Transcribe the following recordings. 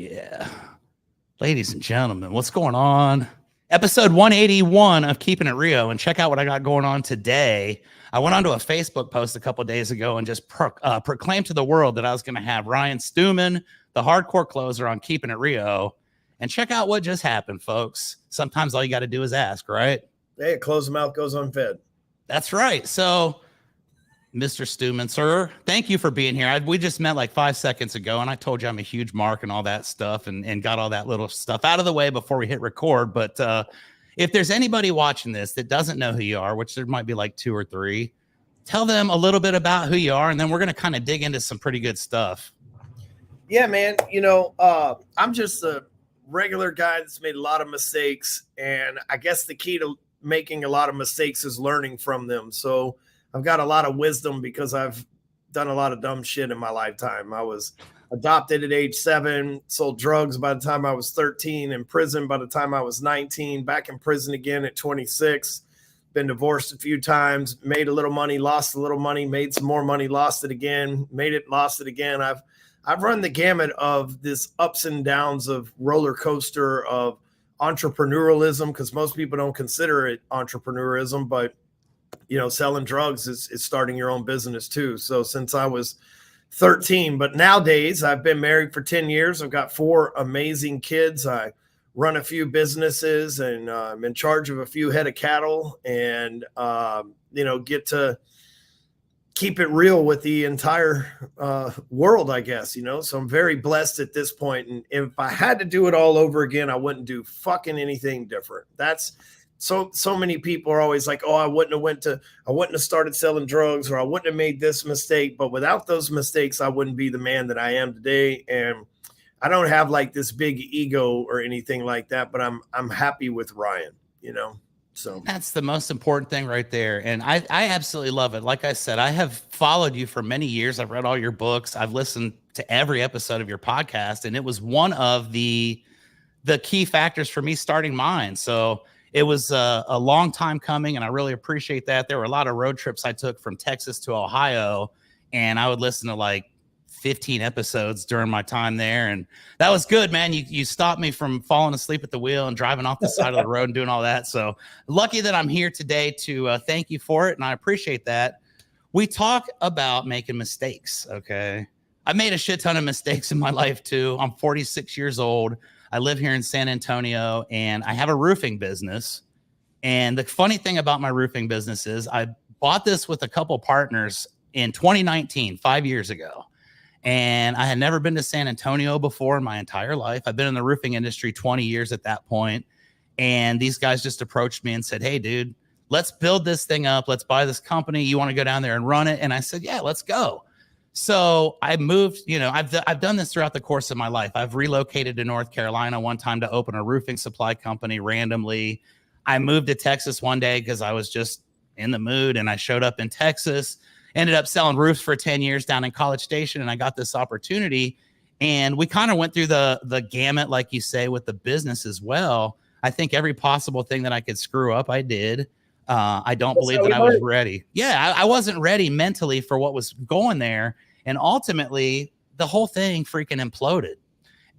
Yeah. Ladies and gentlemen, what's going on? Episode 181 of Keepin It Rio. And check out what I got going on today. I went onto a Facebook post a couple days ago and just proclaimed to the world that I was going to have Ryan Stewman, the hardcore closer, on Keepin It Rio. And check out what just happened, folks. Sometimes all you got to do is ask, right? Hey, a closed mouth goes unfed. That's right. So, Mr. Stewman, sir, thank you for being here. We just met like 5 seconds ago, and I told you I'm a huge mark and all that stuff, and got all that little stuff out of the way before we hit record. But if there's anybody watching this that doesn't know who you are, which there might be like 2 or 3, tell them a little bit about who you are, and then we're going to kind of dig into some pretty good stuff. Yeah, man. I'm just a regular guy that's made a lot of mistakes, and I guess the key to making a lot of mistakes is learning from them. So I've got a lot of wisdom because I've done a lot of dumb shit in my lifetime. I was adopted at age 7, sold drugs by the time I was 13, in prison by the time I was 19, back in prison again at 26, been divorced a few times, made a little money, lost a little money, made some more money, lost it again, made it, lost it again. I've run the gamut of this ups and downs of roller coaster of entrepreneurialism, because most people don't consider it entrepreneurism, but selling drugs is starting your own business too. So since I was 13, but nowadays I've been married for 10 years. I've got 4 amazing kids. I run a few businesses, and I'm in charge of a few head of cattle, and get to keep it real with the entire world, I guess, so I'm very blessed at this point. And if I had to do it all over again, I wouldn't do fucking anything different. That's so many people are always like, oh, I wouldn't have started selling drugs, or I wouldn't have made this mistake. But without those mistakes, I wouldn't be the man that I am today. And I don't have like this big ego or anything like that, but I'm happy with Ryan, So that's the most important thing right there. And I absolutely love it. Like I said, I have followed you for many years. I've read all your books. I've listened to every episode of your podcast, and it was one of the key factors for me starting mine. So it was a long time coming, and I really appreciate that. There were a lot of road trips I took from Texas to Ohio, and I would listen to like 15 episodes during my time there, and that was good, man. You stopped me from falling asleep at the wheel and driving off the side of the road and doing all that. So lucky that I'm here today to thank you for it, and I appreciate that. We talk about making mistakes, okay? I made a shit ton of mistakes in my life too. I'm 46 years old. I live here in San Antonio, and I have a roofing business. And the funny thing about my roofing business is I bought this with a couple partners in 2019, 5 years ago. And I had never been to San Antonio before in my entire life. I've been in the roofing industry 20 years at that point. And these guys just approached me and said, hey, dude, let's build this thing up. Let's buy this company. You want to go down there and run it? And I said, yeah, let's go. So I moved, I've done this throughout the course of my life. I've relocated to North Carolina one time to open a roofing supply company randomly. I moved to Texas one day because I was just in the mood, and I showed up in Texas. Ended up selling roofs for 10 years down in College Station, and I got this opportunity. And we kind of went through the gamut, like you say, with the business as well. I think every possible thing that I could screw up, I did. I don't believe that I was ready. Yeah, I wasn't ready mentally for what was going there. And ultimately, the whole thing freaking imploded.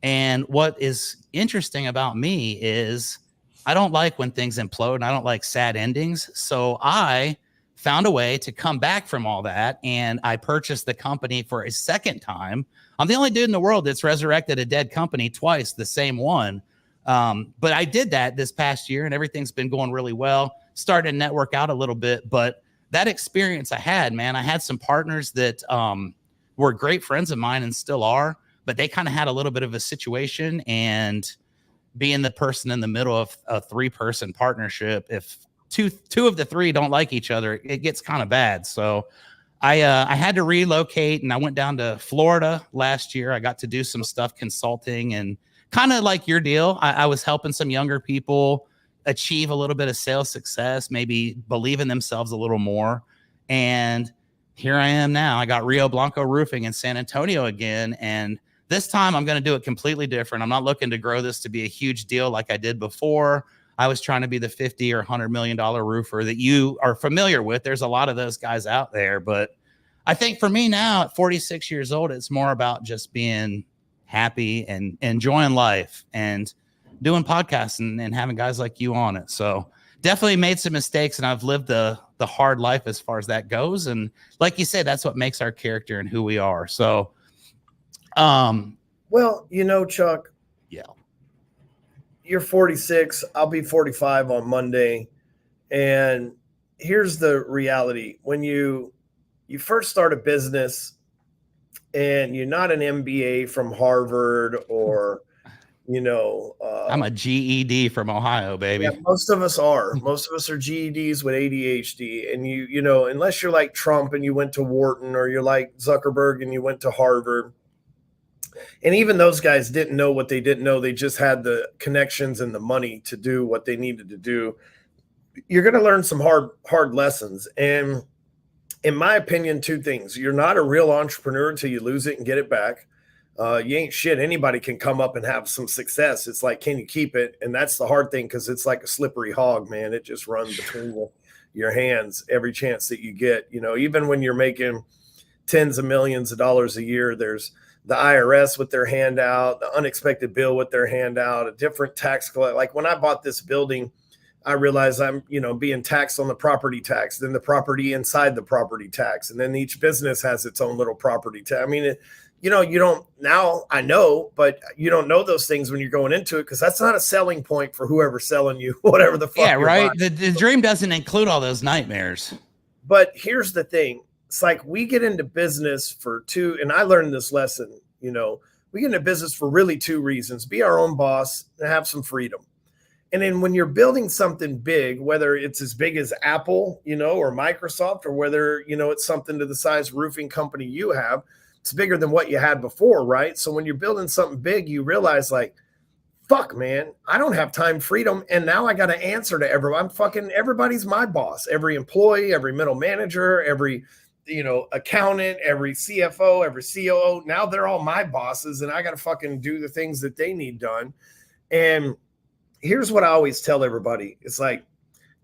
And what is interesting about me is I don't like when things implode, and I don't like sad endings. So I found a way to come back from all that, and I purchased the company for a second time. I'm the only dude in the world that's resurrected a dead company twice, the same one. But I did that this past year, and everything's been going really well. Started to network out a little bit, but that experience I had, man, I had some partners that were great friends of mine and still are, but they kind of had a little bit of a situation, and being the person in the middle of a 3-person partnership, if two of the 3 don't like each other, it gets kind of bad. So I had to relocate, and I went down to Florida last year. I got to do some stuff consulting, and kind of like your deal. I was helping some younger people achieve a little bit of sales success, maybe believe in themselves a little more. And here I am now. I got Rio Blanco Roofing in San Antonio again. And this time I'm going to do it completely different. I'm not looking to grow this to be a huge deal like I did before. I was trying to be the $50 or $100 million roofer that you are familiar with. There's a lot of those guys out there, but I think for me now at 46 years old, it's more about just being happy and enjoying life and doing podcasts and having guys like you on it. So definitely made some mistakes, and I've lived the hard life as far as that goes. And like you said, that's what makes our character and who we are. So, well, you know, Chuck, yeah, you're 46. I'll be 45 on Monday. And here's the reality. When you first start a business and you're not an MBA from Harvard or, you know, I'm a GED from Ohio, baby. Yeah, most of us are. Most of us are GEDs with ADHD. And you know, unless you're like Trump and you went to Wharton, or you're like Zuckerberg and you went to Harvard. And even those guys didn't know what they didn't know. They just had the connections and the money to do what they needed to do. You're going to learn some hard lessons. And in my opinion, two things. You're not a real entrepreneur until you lose it and get it back. You ain't shit. Anybody can come up and have some success. It's like, can you keep it? And that's the hard thing, because it's like a slippery hog, man. It just runs between your hands every chance that you get. You know, even when you're making tens of millions of dollars a year, there's the IRS with their handout, the unexpected bill with their handout, a different tax collect. Like when I bought this building, I realized I'm, you know, being taxed on the property tax, then the property inside the property tax, and then each business has its own little property tax. I mean, you know, you don't, now I know, but you don't know those things when you're going into it, because that's not a selling point for whoever's selling you whatever the fuck. Yeah, right. The dream doesn't include all those nightmares. But here's the thing. It's like we get into business for two, and I learned this lesson, you know, we get into business for really two reasons: be our own boss and have some freedom. And then when you're building something big, whether it's as big as Apple, you know, or Microsoft, or whether, you know, it's something to the size roofing company you have, it's bigger than what you had before, right? So when you're building something big, you realize, like, fuck, man, I don't have time freedom. And now I got to answer to everyone. Everybody's my boss. Every employee, every middle manager, every, you know, accountant, every CFO, every COO. Now they're all my bosses, and I got to fucking do the things that they need done. And here's what I always tell everybody. It's like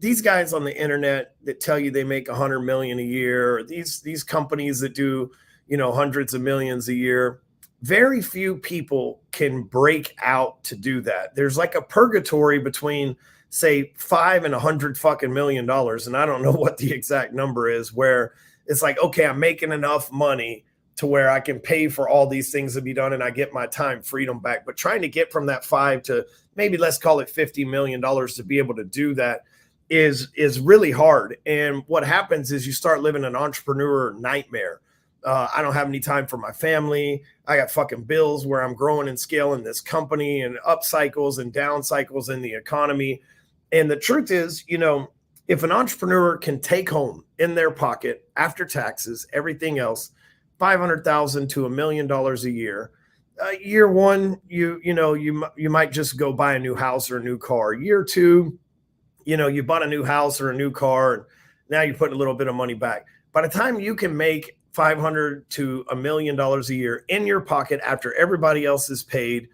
these guys on the internet that tell you they make 100 million a year, or these companies that do, you know, hundreds of millions a year. Very few people can break out to do that. There's like a purgatory between, say, $5 and $100 million. And I don't know what the exact number is, where it's like, okay, I'm making enough money to where I can pay for all these things to be done, and I get my time freedom back. But trying to get from that 5 to maybe, let's call it $50 million to be able to do that is really hard. And what happens is you start living an entrepreneur nightmare. I don't have any time for my family. I got fucking bills where I'm growing and scaling this company, and up cycles and down cycles in the economy. And the truth is, you know, if an entrepreneur can take home in their pocket after taxes, everything else, $500,000 to $1 million a year. Year one, you might just go buy a new house or a new car. Year two, you know, you bought a new house or a new car, and now you're putting a little bit of money back. By the time you can make $500 to $1 million a year in your pocket after everybody else is paid,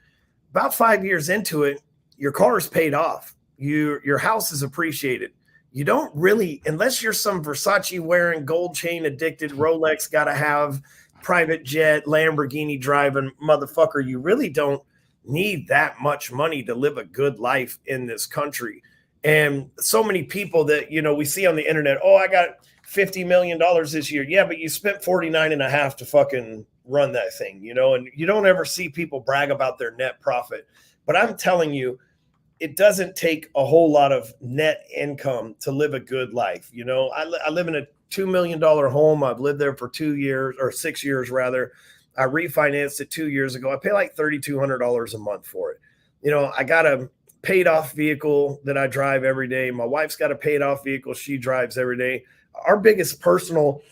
about 5 years into it, your car is paid off. Your house is appreciated. You don't really, unless you're some Versace wearing, gold chain addicted, Rolex got to have, private jet, Lamborghini driving motherfucker, you really don't need that much money to live a good life in this country. And so many people that, you know, we see on the internet, oh, I got $50 million this year. Yeah, but you spent 49.5 to fucking run that thing, you know, and you don't ever see people brag about their net profit. But I'm telling you, it doesn't take a whole lot of net income to live a good life. You know, I live in a $2 million home. I've lived there for 2 years, or 6 years rather. I refinanced it 2 years ago. I pay like $3,200 a month for it. You know, I got a paid off vehicle that I drive every day. My wife's got a paid off vehicle she drives every day. Our biggest personal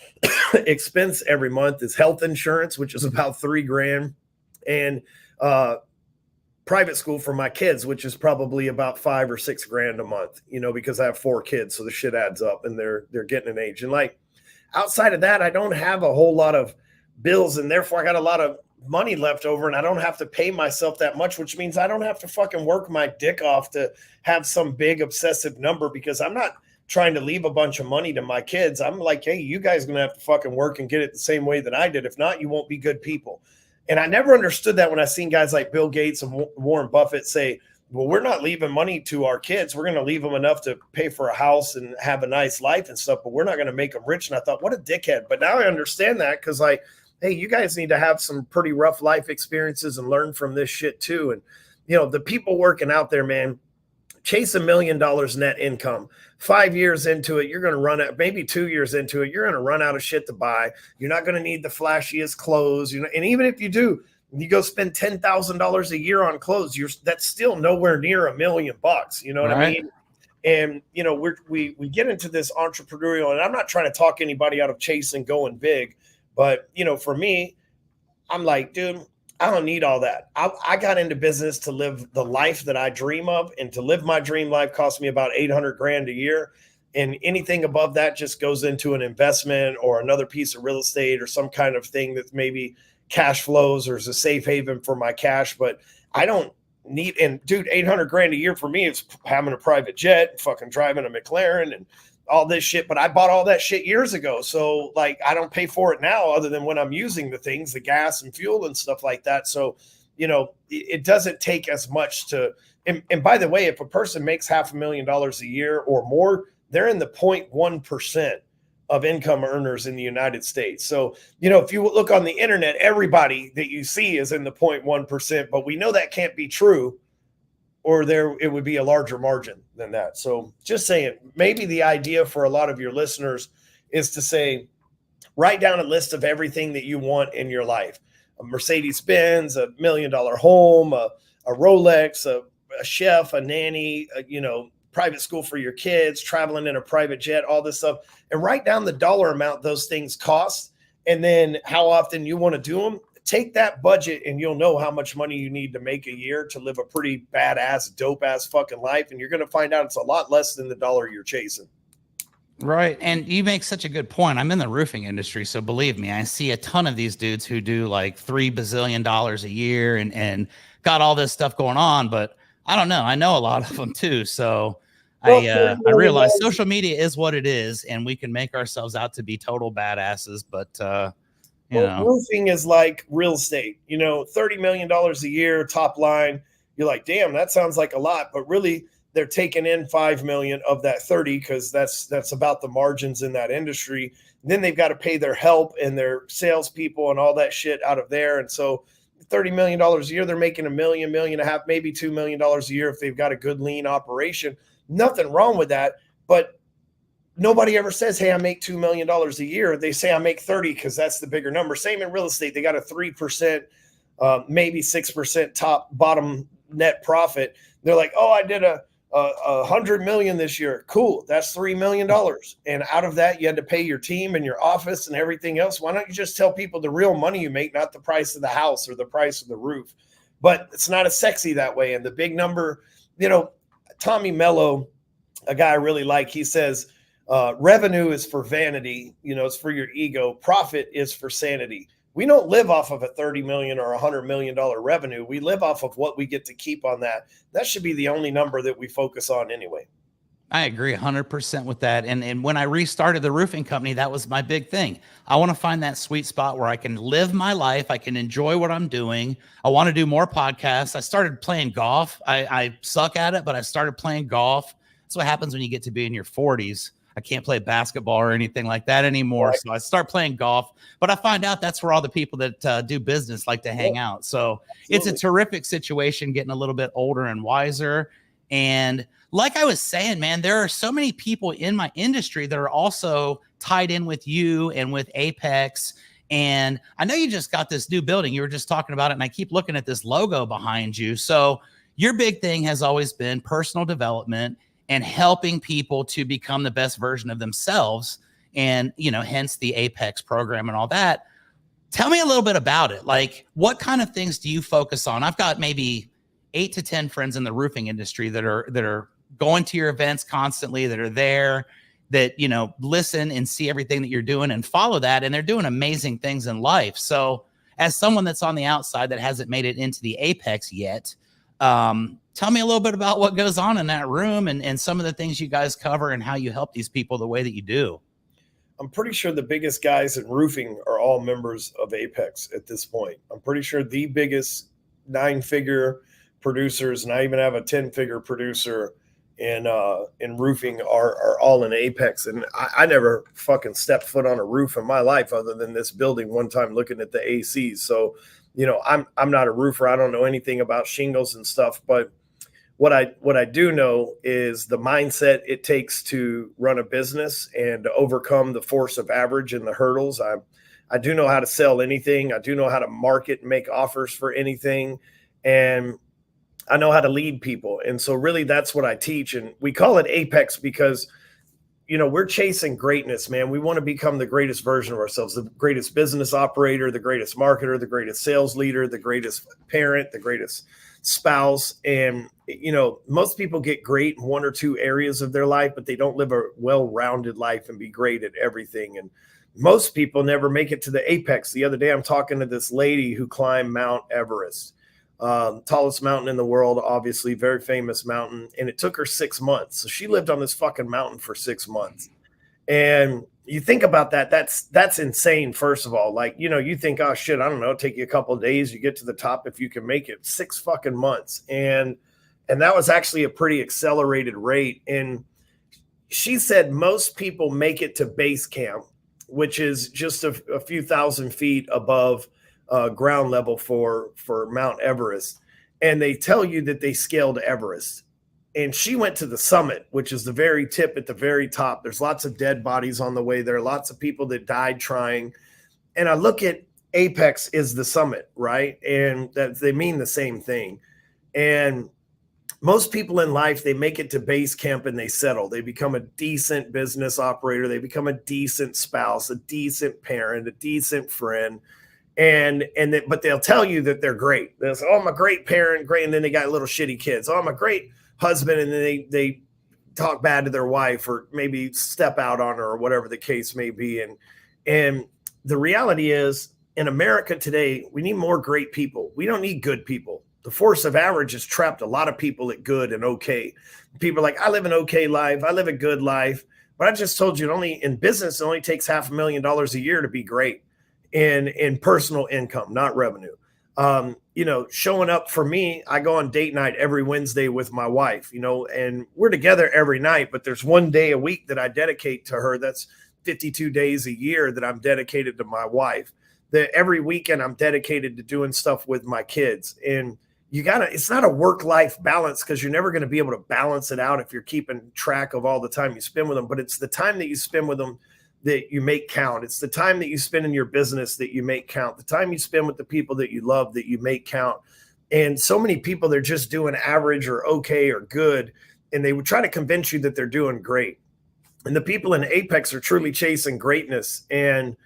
expense every month is health insurance, which is about $3,000, and private school for my kids, which is probably about $5,000 or $6,000 a month, you know, because I have 4 kids. So the shit adds up, and they're getting an age. And like outside of that, I don't have a whole lot of bills, and therefore I got a lot of money left over, and I don't have to pay myself that much, which means I don't have to fucking work my dick off to have some big obsessive number, because I'm not trying to leave a bunch of money to my kids. I'm like, hey, you guys are going to have to fucking work and get it the same way that I did. If not, you won't be good people. And I never understood that when I seen guys like Bill Gates and Warren Buffett say, well, we're not leaving money to our kids. We're going to leave them enough to pay for a house and have a nice life and stuff, but we're not going to make them rich. And I thought, what a dickhead. But now I understand that, because like, hey, you guys need to have some pretty rough life experiences and learn from this shit too. And, you know, the people working out there, man, chase $1 million net income. 5 years into it, you're going to run out, maybe 2 years into it, you're going to run out of shit to buy. You're not going to need the flashiest clothes, you know. And even if you do, you go spend $10,000 a year on clothes, that's still nowhere near $1 million bucks. You know what I mean? And, you know, we get into this entrepreneurial, and I'm not trying to talk anybody out of chasing going big, but, you know, for me, I'm like, dude, I don't need all that. I got into business to live the life that I dream of, and to live my dream life cost me about 800 grand a year. And anything above that just goes into an investment or another piece of real estate or some kind of thing that maybe cash flows or is a safe haven for my cash. But I don't need, and dude, 800 grand a year for me is having a private jet, fucking driving a McLaren and all this shit. But I bought all that shit years ago. So like, I don't pay for it now other than when I'm using the things, the gas and fuel and stuff like that. So, you know, it doesn't take as much to, and by the way, if a person makes $500,000 a year or more, they're in the 0.1% of income earners in the United States. So, you know, if you look on the internet, everybody that you see is in the 0.1%, but we know that can't be true, or it would be a larger margin than that. So just saying, maybe the idea for a lot of your listeners is to say, write down a list of everything that you want in your life: a Mercedes-Benz, $1 million home, a Rolex, a chef, a nanny, you know, private school for your kids, traveling in a private jet, all this stuff, and write down the dollar amount those things cost, and then how often you want to do them. Take that budget and you'll know how much money you need to make a year to live a pretty badass, dope ass fucking life. And you're going to find out it's a lot less than the dollar you're chasing. Right. And you make such a good point. I'm in the roofing industry, so believe me, I see a ton of these dudes who do like $3 bazillion a year and got all this stuff going on, but I don't know. I know a lot of them too. So I realize social media is what it is, and we can make ourselves out to be total badasses, but you know, roofing is like real estate, you know, $30 million a year top line. You're like, damn, that sounds like a lot, but really they're taking in 5 million of that 30, because that's about the margins in that industry. Then they've got to pay their help and their salespeople and all that shit out of there. And so $30 million a year, they're making $1 million, $1.5 million, maybe $2 million a year if they've got a good lean operation. Nothing wrong with that, but nobody ever says, hey, I make $2 million a year. They say I make 30 because that's the bigger number. Same in real estate. They got a 3%, maybe 6% bottom net profit. They're like, oh, I did a 100 million this year. Cool. That's $3 million. And out of that, you had to pay your team and your office and everything else. Why don't you just tell people the real money you make, not the price of the house or the price of the roof? But it's not as sexy that way. And the big number, you know, Tommy Mello, a guy I really like, he says, revenue is for vanity, you know, it's for your ego. Profit is for sanity. We don't live off of a $30 million or $100 million revenue. We live off of what we get to keep on that. That should be the only number that we focus on anyway. I agree 100% with that. And when I restarted the roofing company, that was my big thing. I want to find that sweet spot where I can live my life. I can enjoy what I'm doing. I want to do more podcasts. I started playing golf. I suck at it, but I started playing golf. That's what happens when you get to be in your 40s. I can't play basketball or anything like that anymore. Right. So I start playing golf, but I find out that's where all the people that do business like to hang out. So It's a terrific situation, getting a little bit older and wiser. And like I was saying, man, there are so many people in my industry that are also tied in with you and with Apex. And I know you just got this new building. You were just talking about it, and I keep looking at this logo behind you. So your big thing has always been personal development and helping people to become the best version of themselves. And, you know, hence the Apex program and all that. Tell me a little bit about it. Like, what kind of things do you focus on? I've got maybe 8 to 10 friends in the roofing industry that are going to your events constantly, that are there, that, you know, listen and see everything that you're doing and follow that. And they're doing amazing things in life. So as someone that's on the outside that hasn't made it into the Apex yet, tell me a little bit about what goes on in that room and some of the things you guys cover and how you help these people the way that you do. I'm pretty sure the biggest guys in roofing are all members of Apex at this point. I'm pretty sure the biggest 9-figure producers, and I even have a 10-figure producer in roofing are all in Apex. And I never fucking stepped foot on a roof in my life other than this building one time looking at the ACs. So, I'm not a roofer. I don't know anything about shingles and stuff, but what I do know is the mindset it takes to run a business and to overcome the force of average and the hurdles. I do know how to sell anything. I do know how to market and make offers for anything. And I know how to lead people. And so really that's what I teach. And we call it Apex because, we're chasing greatness, man. We want to become the greatest version of ourselves, the greatest business operator, the greatest marketer, the greatest sales leader, the greatest parent, the greatest spouse. And, most people get great in one or two areas of their life, but they don't live a well-rounded life and be great at everything. And most people never make it to the apex. The other day, I'm talking to this lady who climbed Mount Everest, tallest mountain in the world, obviously very famous mountain. And it took her 6 months. So she lived on this fucking mountain for 6 months. And you think about that, that's insane. First of all, like, you think, oh shit, I don't know, take you a couple of days, you get to the top if you can make it. 6 fucking months. And that was actually a pretty accelerated rate. And she said most people make it to base camp, which is just a few thousand feet above ground level for Mount Everest. And they tell you that they scaled Everest. And she went to the summit, which is the very tip at the very top. There's lots of dead bodies on the way. There are lots of people that died trying. And I look at Apex is the summit, right? And that they mean the same thing. And most people in life, they make it to base camp and they settle. They become a decent business operator. They become a decent spouse, a decent parent, a decent friend. But they'll tell you that they're great. They'll say, oh, I'm a great parent, great. And then they got little shitty kids. Oh, I'm a great husband. And then they talk bad to their wife or maybe step out on her or whatever the case may be. And the reality is in America today, we need more great people. We don't need good people. The force of average has trapped a lot of people at good and okay. People are like, I live an okay life. I live a good life. But I just told you in business, it only takes $500,000 a year to be great in personal income, not revenue. Showing up for me, I go on date night every Wednesday with my wife, and we're together every night, but there's one day a week that I dedicate to her. That's 52 days a year that I'm dedicated to my wife. That every weekend I'm dedicated to doing stuff with my kids. And it's not a work-life balance because you're never going to be able to balance it out if you're keeping track of all the time you spend with them. But it's the time that you spend with them that you make count. It's the time that you spend in your business that you make count. The time you spend with the people that you love that you make count. And so many people, they're just doing average or okay or good. And they would try to convince you that they're doing great. And the people in Apex are truly chasing greatness. And,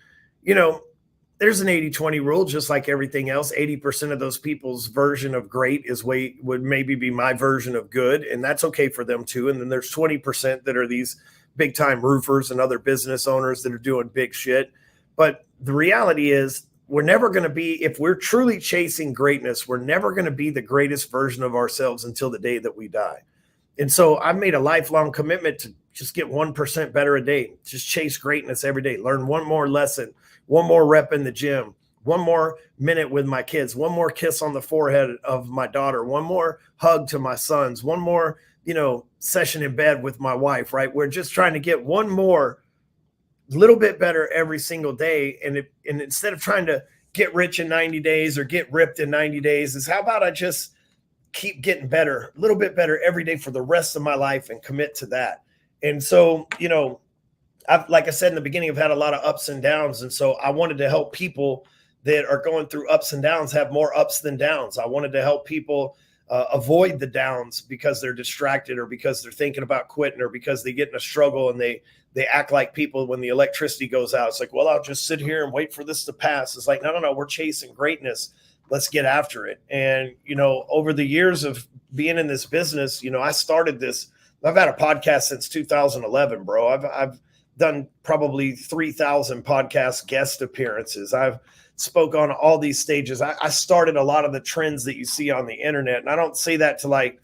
there's an 80-20 rule, just like everything else. 80% of those people's version of great would maybe be my version of good. And that's okay for them too. And then there's 20% that are these big time roofers and other business owners that are doing big shit. But the reality is we're never going to be, if we're truly chasing greatness, we're never going to be the greatest version of ourselves until the day that we die. And so I've made a lifelong commitment to just get 1% better a day, just chase greatness every day, learn one more lesson, one more rep in the gym, one more minute with my kids, one more kiss on the forehead of my daughter, one more hug to my sons, one more, session in bed with my wife, right? We're just trying to get one more little bit better every single day. And instead of trying to get rich in 90 days or get ripped in 90 days is how about I just keep getting better, a little bit better every day for the rest of my life and commit to that. And so, like I said in the beginning, I've had a lot of ups and downs. And so I wanted to help people that are going through ups and downs have more ups than downs. I wanted to help people avoid the downs because they're distracted or because they're thinking about quitting or because they get in a struggle and they act like people when the electricity goes out. It's like, well, I'll just sit here and wait for this to pass. It's like, no, we're chasing greatness. Let's get after it. And, over the years of being in this business, I started this. I've had a podcast since 2011, bro. I've done probably 3,000 podcast guest appearances. I've spoke on all these stages. I started a lot of the trends that you see on the internet. And I don't say that to like,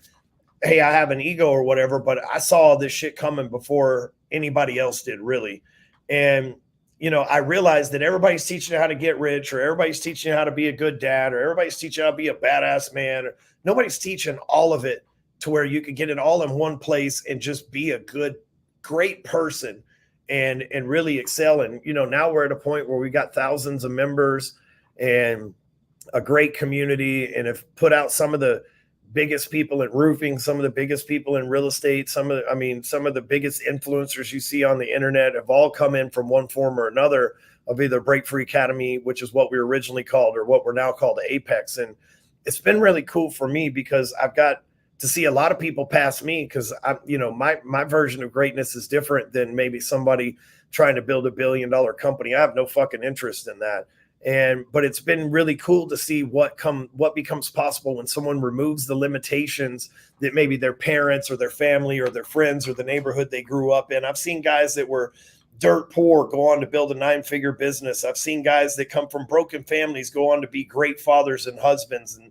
hey, I have an ego or whatever, but I saw this shit coming before anybody else did, really. And, you know, I realized that everybody's teaching you how to get rich, or everybody's teaching you how to be a good dad, or everybody's teaching you how to be a badass man. Or nobody's teaching all of it to where you could get it all in one place and just be a good, great person and really excel. And, you know, now we're at a point where we got thousands of members and a great community, and have put out some of the biggest people in roofing, some of the biggest people in real estate, some of the biggest influencers you see on the internet have all come in from one form or another of either Break Free Academy, which is what we were originally called, or what we're now called the Apex. And it's been really cool for me because I've got to see a lot of people pass me, because I, you know, my version of greatness is different than maybe somebody trying to build $1 billion company. I have no fucking interest in that. But it's been really cool to see what becomes possible when someone removes the limitations that maybe their parents or their family or their friends or the neighborhood they grew up in. I've seen guys that were dirt poor go on to build a 9-figure business. I've seen guys that come from broken families go on to be great fathers and husbands, and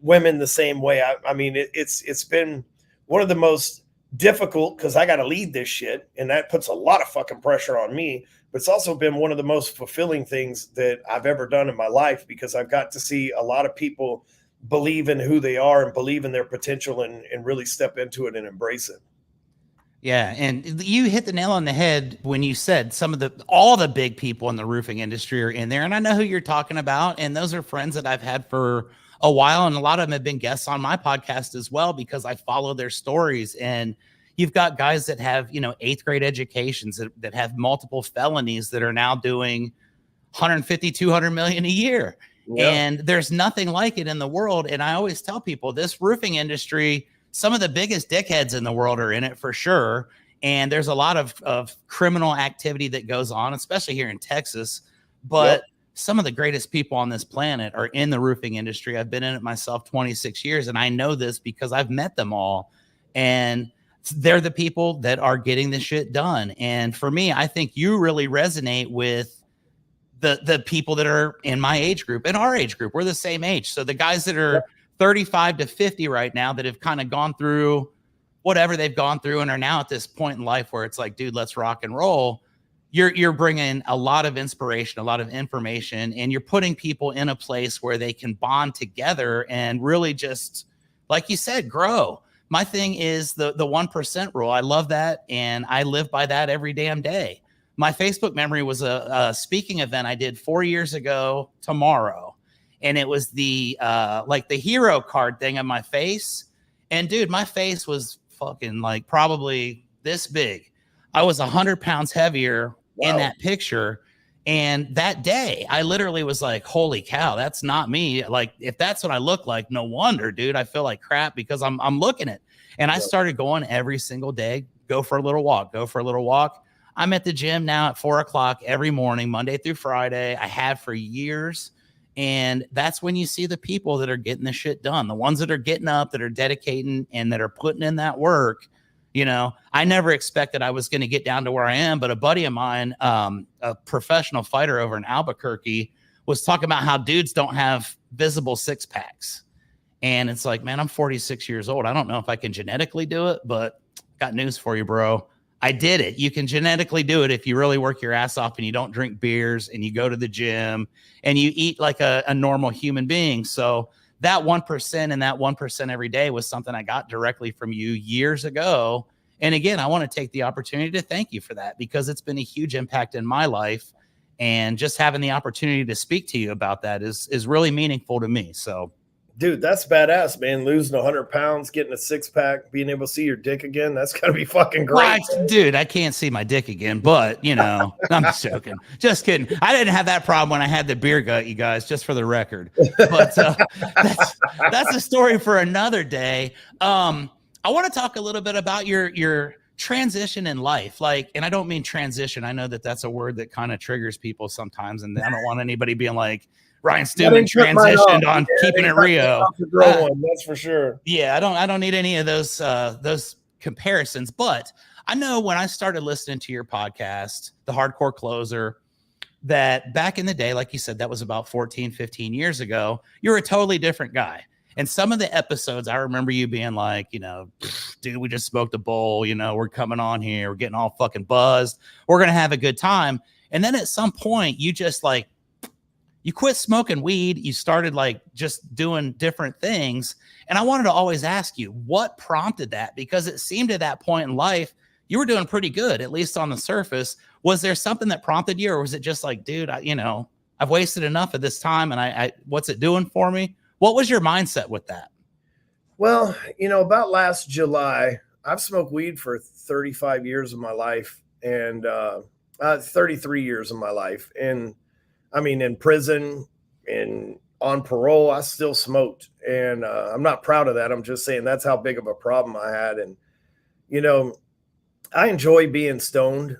women the same way. I mean, it's been one of the most difficult, because I got to lead this shit, and that puts a lot of fucking pressure on me. But it's also been one of the most fulfilling things that I've ever done in my life, because I've got to see a lot of people believe in who they are and believe in their potential and really step into it and embrace it. Yeah. And you hit the nail on the head when you said all the big people in the roofing industry are in there. And I know who you're talking about. And those are friends that I've had for a while. And a lot of them have been guests on my podcast as well, because I follow their stories. And you've got guys that have, you know, 8th grade educations that have multiple felonies that are now doing 150, 200 million a year. Yeah. And there's nothing like it in the world. And I always tell people, this roofing industry, some of the biggest dickheads in the world are in it for sure. And there's a lot of criminal activity that goes on, especially here in Texas. But some of the greatest people on this planet are in the roofing industry. I've been in it myself 26 years, and I know this because I've met them all. And they're the people that are getting this shit done. And for me, I think you really resonate with the people that are in my age group, in our age group. We're the same age. So the guys that are 35 to 50 right now, that have kind of gone through whatever they've gone through and are now at this point in life where it's like, dude, let's rock and roll. You're bringing a lot of inspiration, a lot of information, and you're putting people in a place where they can bond together and really just, like you said, grow. My thing is the 1% rule. I love that, and I live by that every damn day. My Facebook memory was a speaking event I did 4 years ago tomorrow, and it was the like the hero card thing on my face. And dude, my face was fucking like probably this big. I was 100 pounds heavier in that picture. And that day, I literally was like, holy cow, that's not me. Like, if that's what I look like, no wonder, dude, I feel like crap because I'm looking it. And I started going every single day, go for a little walk. I'm at the gym now at 4:00 every morning, Monday through Friday. I have for years. And that's when you see the people that are getting the shit done, the ones that are getting up, that are dedicating, and that are putting in that work. You know, I never expected I was going to get down to where I am, but a buddy of mine, a professional fighter over in Albuquerque, was talking about how dudes don't have visible 6-packs. And it's like, man, I'm 46 years old. I don't know if I can genetically do it, but got news for you, bro. I did it. You can genetically do it if you really work your ass off and you don't drink beers and you go to the gym and you eat like a normal human being. So that 1% and that 1% every day was something I got directly from you years ago. And again, I want to take the opportunity to thank you for that, because it's been a huge impact in my life. And just having the opportunity to speak to you about that is really meaningful to me. So, dude, that's badass, man. Losing 100 pounds, getting a 6-pack, being able to see your dick again. That's gotta be fucking great. Dude, I can't see my dick again, but you know, I'm just joking. Just kidding. I didn't have that problem when I had the beer gut, you guys, just for the record. But that's a story for another day. I want to talk a little bit about your transition in life. Like, and I don't mean transition. I know that that's a word that kind of triggers people sometimes. And I don't want anybody being like, Ryan Stewman transitioned on Keepin It Rio. That's for sure. Yeah, I don't need any of those comparisons. But I know when I started listening to your podcast, The Hardcore Closer, that back in the day, like you said, that was about 14, 15 years ago, you're a totally different guy. And some of the episodes, I remember you being like, dude, we just smoked a bowl, we're coming on here, we're getting all fucking buzzed, we're gonna have a good time. And then at some point, you just like, you quit smoking weed, you started like just doing different things. And I wanted to always ask you, what prompted that? Because it seemed at that point in life, you were doing pretty good, at least on the surface. Was there something that prompted you, or was it just like, dude, I've wasted enough of this time, and I what's it doing for me? What was your mindset with that? Well, about last July, I've smoked weed for 35 years of my life, and 33 years of my life. And I mean, in prison and on parole, I still smoked. And I'm not proud of that. I'm just saying that's how big of a problem I had. And, I enjoy being stoned,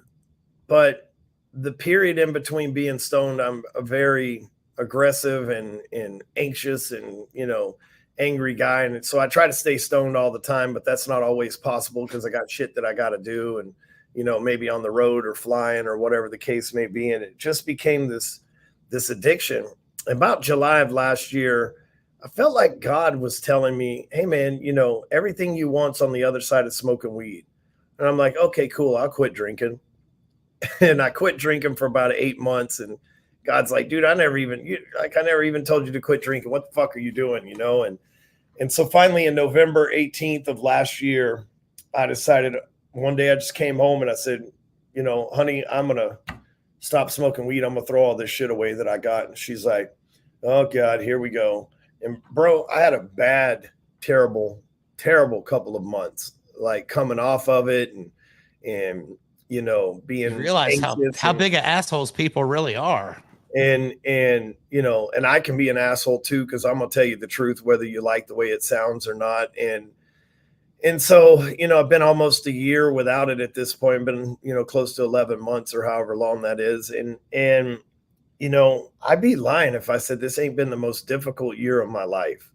but the period in between being stoned, I'm a very aggressive and anxious and, angry guy. And so I try to stay stoned all the time, but that's not always possible because I got shit that I got to do. And, maybe on the road or flying or whatever the case may be. And it just became this addiction. About July of last year, I felt like God was telling me, hey man, everything you want's on the other side of smoking weed. And I'm like, okay, cool. I'll quit drinking. And I quit drinking for about 8 months. And God's like, dude, I never even told you to quit drinking. What the fuck are you doing? And so finally in November 18th of last year, I decided one day I just came home and I said, honey, I'm going to stop smoking weed. I'm going to throw all this shit away that I got. And she's like, oh God, here we go. And bro, I had a bad, terrible, terrible couple of months, like coming off of it and being, you realize how big of assholes people really are. And I can be an asshole too, because I'm gonna tell you the truth, whether you like the way it sounds or not. And so, I've been almost a year without it at this point, been, close to 11 months or however long that is. And I'd be lying if I said this ain't been the most difficult year of my life.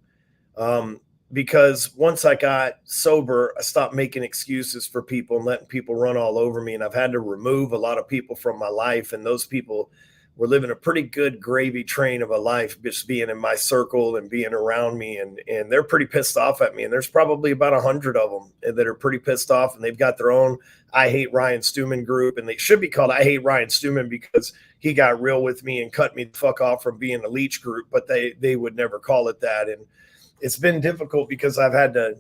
Because once I got sober, I stopped making excuses for people and letting people run all over me. And I've had to remove a lot of people from my life. And those people were living a pretty good gravy train of a life, just being in my circle and being around me. And they're pretty pissed off at me. And there's probably about 100 of them that are pretty pissed off. And they've got their own I Hate Ryan Stewman group. And they should be called I Hate Ryan Stewman because he got real with me and cut me the fuck off from being a leech group. But they would never call it that. And it's been difficult because I've had to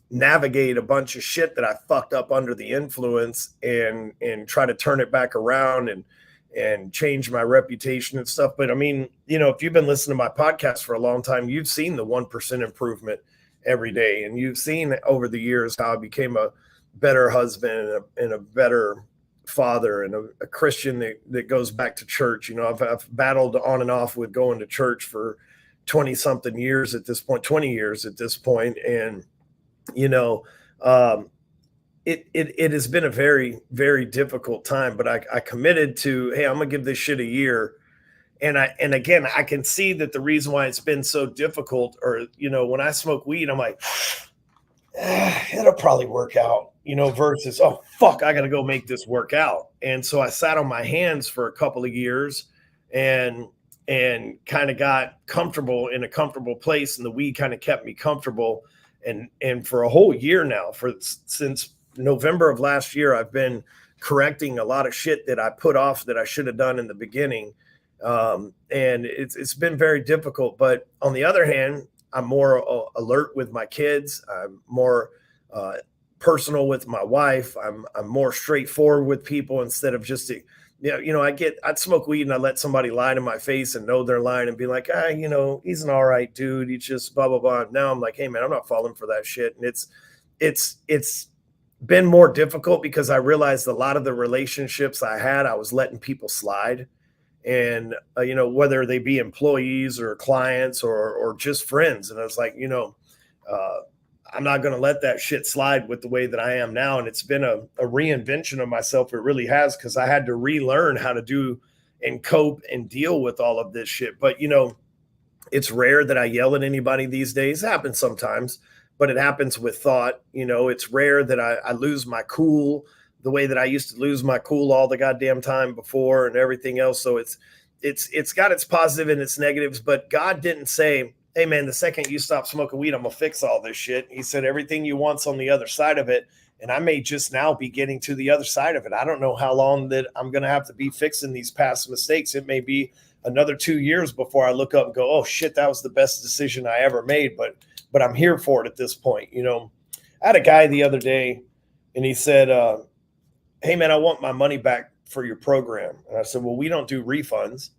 navigate a bunch of shit that I fucked up under the influence and try to turn it back around and change my reputation and stuff. But I mean, if you've been listening to my podcast for a long time, you've seen the 1% improvement every day. And you've seen over the years how I became a better husband and a better father and a Christian that goes back to church. I've battled on and off with going to church for 20 something years at this point, 20 years at this point. And, it has been a very, very difficult time, but I committed to, hey, I'm gonna give this shit a year. And again, I can see that the reason why it's been so difficult, or, when I smoke weed, I'm like, it'll probably work out, versus, oh, fuck, I got to go make this work out. And so I sat on my hands for a couple of years and kind of got comfortable in a comfortable place. And the weed kind of kept me comfortable. And for a whole year now, since November of last year, I've been correcting a lot of shit that I put off that I should have done in the beginning. And it's been very difficult. But on the other hand, I'm more alert with my kids. I'm more personal with my wife. I'm more straightforward with people instead of just, I'd smoke weed and I let somebody lie to my face and know they're lying and be like, he's an all right dude. He's just blah, blah, blah. Now I'm like, hey man, I'm not falling for that shit. And it's been more difficult because I realized a lot of the relationships I had, I was letting people slide. And, whether they be employees or clients or just friends. And I was like, I'm not going to let that shit slide with the way that I am now. And it's been a reinvention of myself. It really has, because I had to relearn how to do and cope and deal with all of this shit. But, it's rare that I yell at anybody these days. It happens sometimes, but it happens with thought. It's rare that I lose my cool the way that I used to lose my cool all the goddamn time before and everything else. So it's got its positive and its negatives, but God didn't say, hey man, the second you stop smoking weed, I'm gonna fix all this shit. He said, everything you want's on the other side of it. And I may just now be getting to the other side of it. I don't know how long that I'm going to have to be fixing these past mistakes. It may be another 2 years before I look up and go, oh shit, that was the best decision I ever made. But I'm here for it at this point. You know, I had a guy the other day and he said, hey man, I want my money back for your program. And I said, well, we don't do refunds.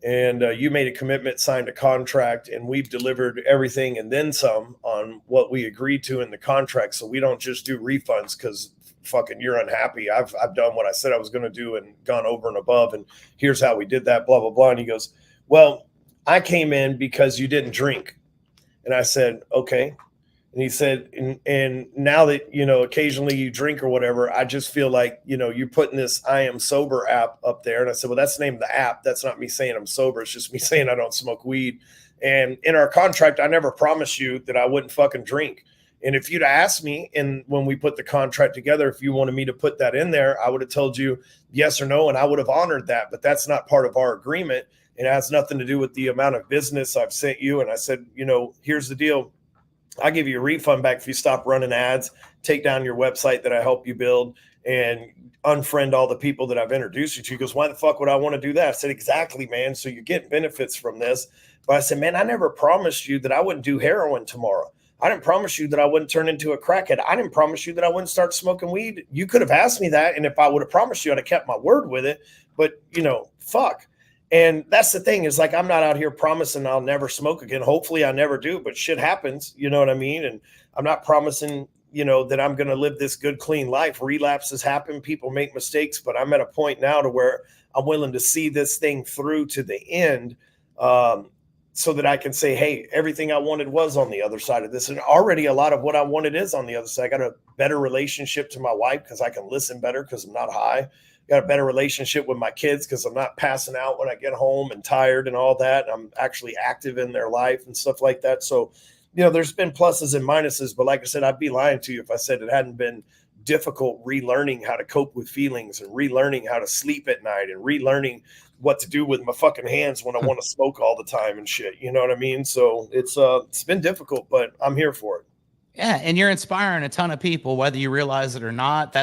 And you made a commitment, signed a contract, and we've delivered everything and then some on what we agreed to in the contract. So we don't just do refunds because fucking you're unhappy. I've done what I said I was going to do and gone over and above. And here's how we did that, blah, blah, blah. And he goes, well, I came in because you didn't drink. And I said, okay. And he said, and now that, you know, occasionally you drink or whatever, I just feel like, you know, you're putting this I Am Sober app up there. And I said, well, that's the name of the app. That's not me saying I'm sober. It's just me saying I don't smoke weed. And in our contract, I never promised you that I wouldn't fucking drink. And if you'd asked me, and when we put the contract together, if you wanted me to put that in there, I would have told you yes or no, and I would have honored that. But that's not part of our agreement. It has nothing to do with the amount of business I've sent you. And I said, you know, here's the deal. I'll give you a refund back if you stop running ads, take down your website that I help you build, and unfriend all the people that I've introduced you to. He goes, why the fuck would I want to do that? I said, exactly, man. So you're getting benefits from this. But I said, man, I never promised you that I wouldn't do heroin tomorrow. I didn't promise you that I wouldn't turn into a crackhead. I didn't promise you that I wouldn't start smoking weed. You could have asked me that. And if I would have promised you, I'd have kept my word with it. But, you know, fuck. And that's the thing is like, I'm not out here promising I'll never smoke again. Hopefully I never do, but shit happens. You know what I mean? And I'm not promising, you know, that I'm going to live this good, clean life. Relapses happen. People make mistakes, but I'm at a point now to where I'm willing to see this thing through to the end. So that I can say, hey, everything I wanted was on the other side of this. And already a lot of what I wanted is on the other side. I got a better relationship to my wife because I can listen better because I'm not high. Got a better relationship with my kids because I'm not passing out when I get home and tired and all that. I'm actually active in their life and stuff like that. So, you know, there's been pluses and minuses, but like I said, I'd be lying to you if I said it hadn't been difficult relearning how to cope with feelings and relearning how to sleep at night and relearning what to do with my fucking hands when I want to smoke all the time and shit. You know what I mean? So it's been difficult, but I'm here for it. Yeah, and you're inspiring a ton of people, whether you realize it or not.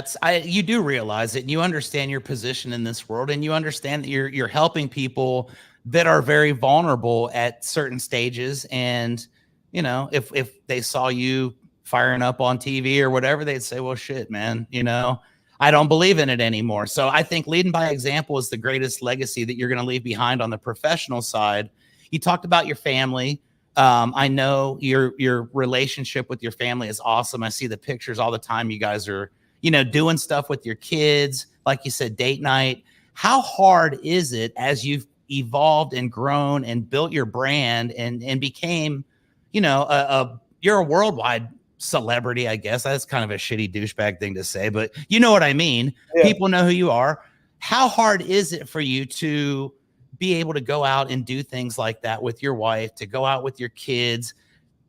You do realize it, and you understand your position in this world, and you understand that you're helping people that are very vulnerable at certain stages. And you know, if they saw you firing up on TV or whatever, they'd say, "Well, shit, man, you know, I don't believe in it anymore." So I think leading by example is the greatest legacy that you're going to leave behind on the professional side. You talked about your family. I know your relationship with your family is awesome. I see the pictures all the time. You guys are, you know, doing stuff with your kids, like you said, date night. How hard is it as you've evolved and grown and built your brand and became, you know, you're a worldwide celebrity, I guess. That's kind of a shitty douchebag thing to say, but you know what I mean? Yeah. People know who you are. How hard is it for you to be able to go out and do things like that with your wife, to go out with your kids?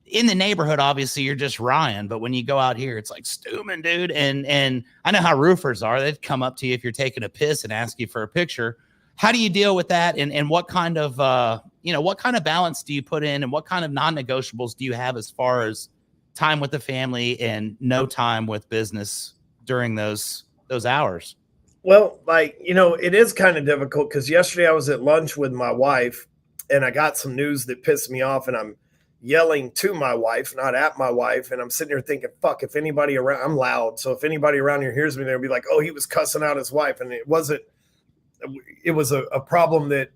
In the neighborhood, obviously you're just Ryan, but when you go out here, it's like Stewman, dude. And I know how roofers are. They'd come up to you if you're taking a piss and ask you for a picture. How do you deal with that? And what kind of, what kind of balance do you put in, and what kind of non-negotiables do you have as far as time with the family and no time with business during those hours? Well, like, you know, it is kind of difficult because yesterday I was at lunch with my wife and I got some news that pissed me off, and I'm yelling to my wife, not at my wife. And I'm sitting here thinking, fuck, if anybody around, I'm loud. So if anybody around here hears me, they'll be like, oh, he was cussing out his wife. And it was a problem that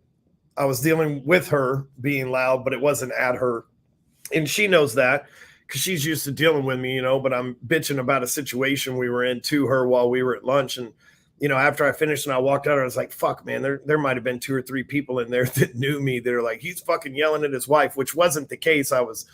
I was dealing with her being loud, but it wasn't at her. And she knows that because she's used to dealing with me, you know, but I'm bitching about a situation we were in to her while we were at lunch. And you know, after I finished and I walked out, I was like, fuck, man, there might have been 2 or 3 people in there that knew me. They're like, he's fucking yelling at his wife, which wasn't the case. I was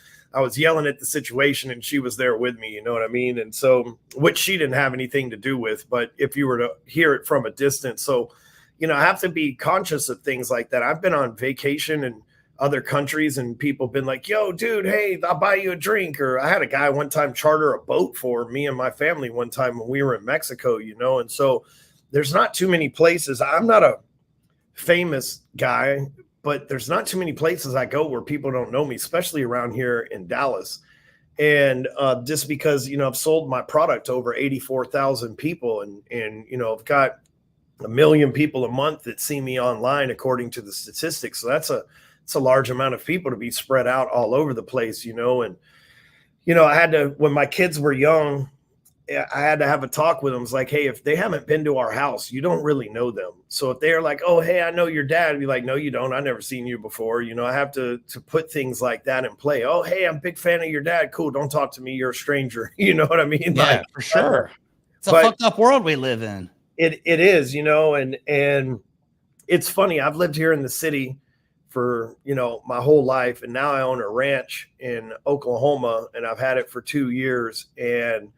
yelling at the situation and she was there with me. You know what I mean? And so, which she didn't have anything to do with, but if you were to hear it from a distance. So, you know, I have to be conscious of things like that. I've been on vacation in other countries and people been like, yo, dude, hey, I'll buy you a drink. Or I had a guy one time charter a boat for me and my family one time when we were in Mexico, you know? And so, there's not too many places. I'm not a famous guy, but there's not too many places I go where people don't know me, especially around here in Dallas. And just because, you know, I've sold my product to over 84,000 people, and, you know, I've got 1 million people a month that see me online, according to the statistics. So it's a large amount of people to be spread out all over the place, you know. And, you know, I had to, when my kids were young, I had to have a talk with them. It's like, hey, if they haven't been to our house, you don't really know them. So if they're like, oh, hey, I know your dad, I'd be like, no, you don't. I've never seen you before. You know, I have to put things like that in play. Oh, hey, I'm a big fan of your dad. Cool. Don't talk to me. You're a stranger. You know what I mean? Yeah, Like, for sure. It's a fucked up world we live in. It is, you know, and it's funny. I've lived here in the city for, you know, my whole life. And now I own a ranch in Oklahoma, and I've had it for 2 years. And,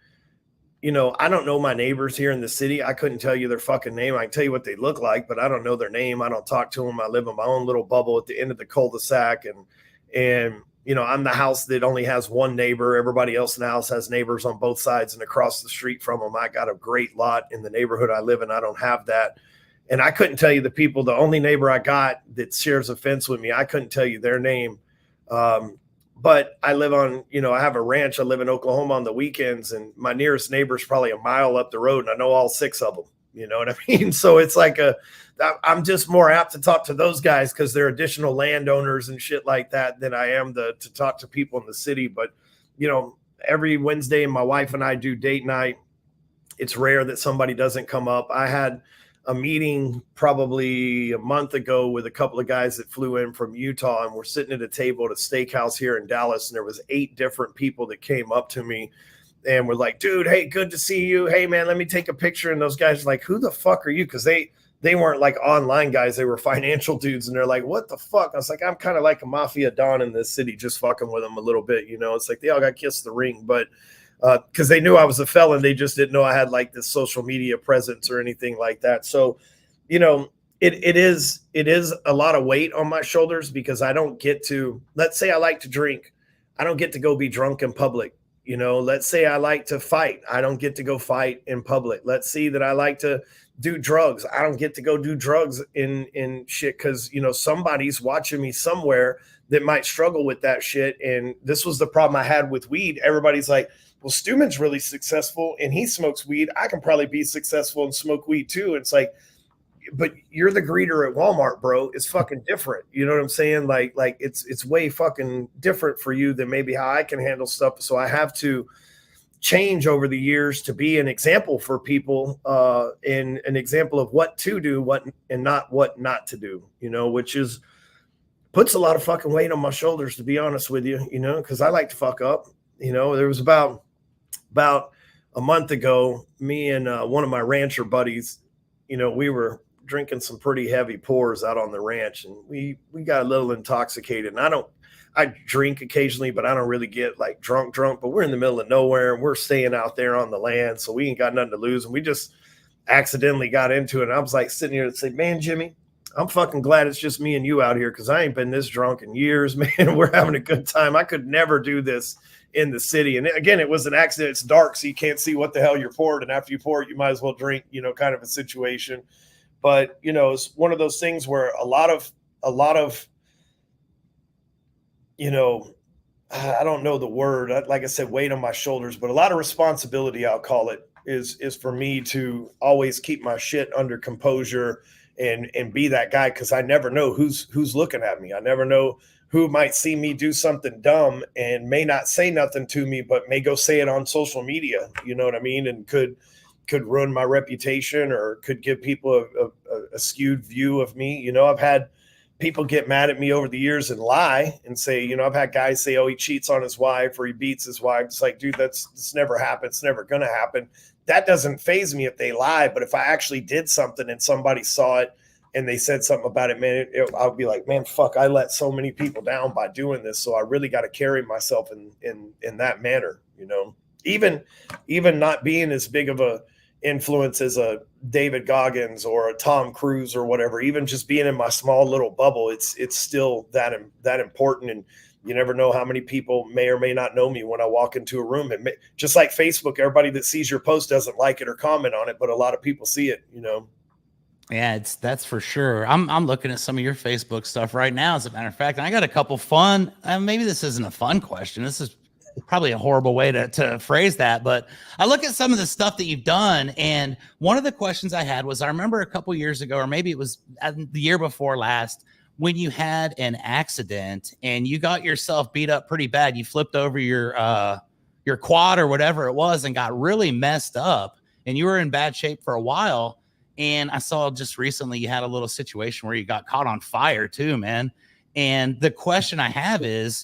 you know, I don't know my neighbors here in the city. I couldn't tell you their fucking name. I can tell you what they look like, but I don't know their name. I don't talk to them. I live in my own little bubble at the end of the cul-de-sac. And, you know, I'm the house that only has one neighbor. Everybody else in the house has neighbors on both sides and across the street from them. I got a great lot in the neighborhood I live in. I don't have that. And I couldn't tell you the people. The only neighbor I got that shares a fence with me, I couldn't tell you their name. But I live on, you know, I have a ranch. I live in Oklahoma on the weekends, and my nearest neighbor is probably a mile up the road, and I know all 6 of them. You know what I mean? So it's like I'm just more apt to talk to those guys because they're additional landowners and shit like that than I am to talk to people in the city. But, you know, every Wednesday, my wife and I do date night. It's rare that somebody doesn't come up. I had a meeting probably a month ago with a couple of guys that flew in from Utah, and we're sitting at a table at a steakhouse here in Dallas. And there was 8 different people that came up to me and were like, dude, hey, good to see you. Hey man, let me take a picture. And those guys are like, who the fuck are you? Cause they weren't like online guys. They were financial dudes. And they're like, what the fuck? I was like, I'm kind of like a mafia don in this city, just fucking with them a little bit. You know, it's like they all got kissed the ring, but because they knew I was a felon. They just didn't know I had like this social media presence or anything like that. So, you know, it is a lot of weight on my shoulders because I don't get to, let's say I like to drink. I don't get to go be drunk in public. You know, let's say I like to fight. I don't get to go fight in public. Let's see that I like to do drugs. I don't get to go do drugs in shit because, you know, somebody's watching me somewhere that might struggle with that shit. And this was the problem I had with weed. Everybody's like, well, Stewman's really successful and he smokes weed. I can probably be successful and smoke weed too. It's like, but you're the greeter at Walmart, bro. It's fucking different. You know what I'm saying? Like it's way fucking different for you than maybe how I can handle stuff. So I have to change over the years to be an example for people, and an example of what to do, what and not what not to do, you know, which is puts a lot of fucking weight on my shoulders, to be honest with you, you know, because I like to fuck up. You know, there was about a month ago, me and one of my rancher buddies, you know, we were drinking some pretty heavy pours out on the ranch, and we got a little intoxicated. And I drink occasionally, but I don't really get like drunk, but we're in the middle of nowhere and we're staying out there on the land. So we ain't got nothing to lose. And we just accidentally got into it. And I was like sitting here and say, man, Jimmy, I'm fucking glad it's just me and you out here, because I ain't been this drunk in years, man. We're having a good time. I could never do this in the city. And again, it was an accident. It's dark, so you can't see what the hell you're poured. And after you pour it, you might as well drink, you know, kind of a situation. But, you know, it's one of those things where a lot of, you know, I don't know the word, like I said, weight on my shoulders, but a lot of responsibility, I'll call it, is for me to always keep my shit under composure and be that guy. Cause I never know who's looking at me. I never know who might see me do something dumb and may not say nothing to me, but may go say it on social media. You know what I mean? And could ruin my reputation or could give people a skewed view of me. You know, I've had people get mad at me over the years and lie and say, you know, I've had guys say, oh, he cheats on his wife or he beats his wife. It's like, dude, that's never happened. It's never going to happen. That doesn't faze me if they lie. But if I actually did something and somebody saw it and they said something about it, man, I'll be like, man, fuck, I let so many people down by doing this. So I really got to carry myself in that manner, you know, even not being as big of a influence as a David Goggins or a Tom Cruise or whatever, even just being in my small little bubble, it's still that important. And you never know how many people may or may not know me when I walk into a room. And just like Facebook, everybody that sees your post doesn't like it or comment on it, but a lot of people see it, you know? Yeah, that's for sure. I'm looking at some of your Facebook stuff right now, as a matter of fact. And I got a couple fun. Maybe this isn't a fun question. This is probably a horrible way to phrase that, but I look at some of the stuff that you've done, and one of the questions I had was, I remember a couple years ago, or maybe it was the year before last, when you had an accident and you got yourself beat up pretty bad. You flipped over your quad or whatever it was and got really messed up, and you were in bad shape for a while. And I saw just recently you had a little situation where you got caught on fire too, man. And the question I have is,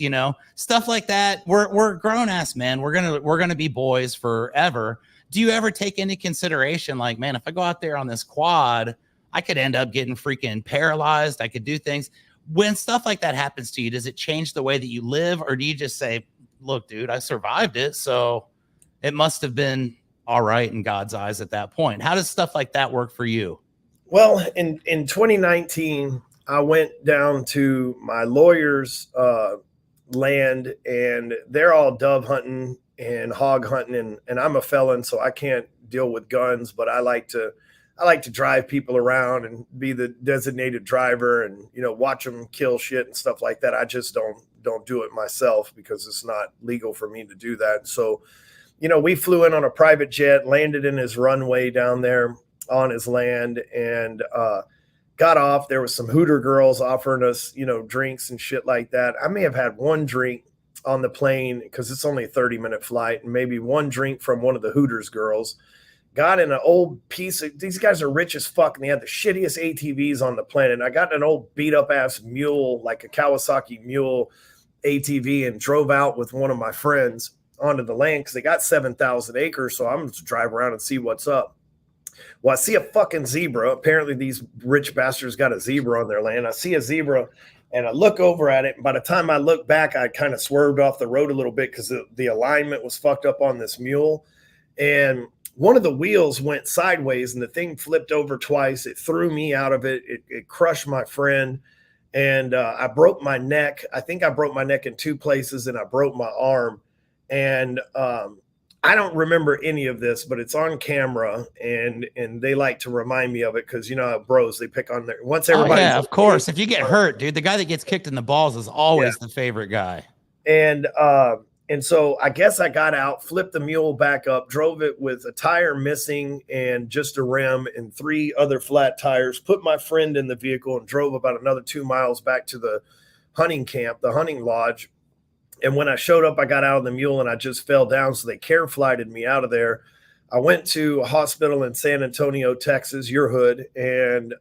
stuff like that. We're grown ass men. We're gonna be boys forever. Do you ever take into consideration, like, man, if I go out there on this quad, I could end up getting freaking paralyzed. I could do things. When stuff like that happens to you, does it change the way that you live, or do you just say, look, dude, I survived it, so it must have been all right in God's eyes at that point? How does stuff like that work for you? Well, in 2019, I went down to my lawyer's land, and they're all dove hunting and hog hunting, and I'm a felon, so I can't deal with guns, but I like to drive people around and be the designated driver, and watch them kill shit and stuff like that. I just don't do it myself because it's not legal for me to do that. So we flew in on a private jet, landed in his runway down there on his land, and got off. There was some Hooter girls offering us, drinks and shit like that. I may have had one drink on the plane because it's only a 30-minute flight, and maybe one drink from one of the Hooters girls. Got in an old piece of, these guys are rich as fuck, and they had the shittiest ATVs on the planet. I got in an old beat up ass mule, like a Kawasaki mule ATV, and drove out with one of my friends onto the land because they got 7,000 acres. So I'm going to drive around and see what's up. Well, I see a fucking zebra. Apparently these rich bastards got a zebra on their land. I see a zebra and I look over at it. And by the time I look back, I kind of swerved off the road a little bit because the alignment was fucked up on this mule. And one of the wheels went sideways and the thing flipped over twice. It threw me out of it. It crushed my friend. And I broke my neck. I think I broke my neck in two places, and I broke my arm. And I don't remember any of this, but it's on camera, and they like to remind me of it because bros, they pick on their once everybody. Oh, yeah, of course. If you get hurt, dude, the guy that gets kicked in the balls is always the favorite guy. And so I guess I got out, flipped the mule back up, drove it with a tire missing and just a rim and 3 other flat tires, put my friend in the vehicle, and drove about another 2 miles back to the hunting camp, the hunting lodge. And when I showed up, I got out of the mule and I just fell down. So they care flighted me out of there. I went to a hospital in San Antonio, Texas, your hood. And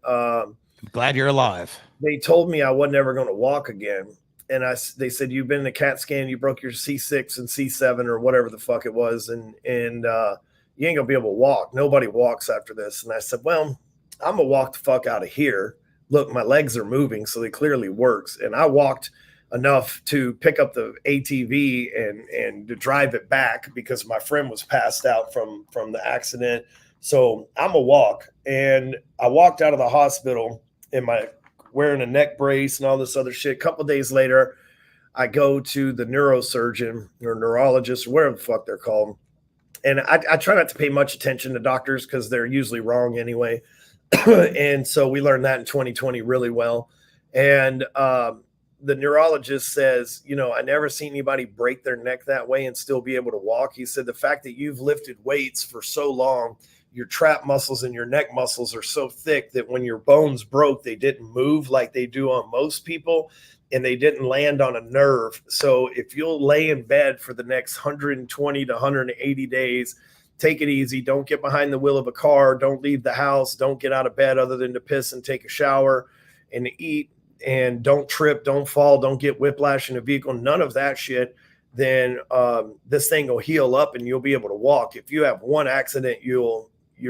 glad you're alive. They told me I wasn't ever going to walk again. And they said, you've been in a CAT scan, you broke your C6 and C7 or whatever the fuck it was. And you ain't gonna be able to walk. Nobody walks after this. And I said, well, I'm gonna walk the fuck out of here. Look, my legs are moving, so it clearly works. And I walked enough to pick up the ATV and to drive it back because my friend was passed out from the accident. So I'm a walk. And I walked out of the hospital in my wearing a neck brace and all this other shit. A couple of days later, I go to the neurosurgeon or neurologist or whatever the fuck they're called. And I try not to pay much attention to doctors because they're usually wrong anyway. And so we learned that in 2020 really well. And the neurologist says, I never seen anybody break their neck that way and still be able to walk. He said, the fact that you've lifted weights for so long, your trap muscles and your neck muscles are so thick that when your bones broke, they didn't move like they do on most people, and they didn't land on a nerve. So if you'll lay in bed for the next 120 to 180 days, take it easy. Don't get behind the wheel of a car. Don't leave the house. Don't get out of bed other than to piss and take a shower and to eat, and don't trip, don't fall, don't get whiplash in a vehicle, none of that shit. Then this thing will heal up and you'll be able to walk. If you have one accident, you're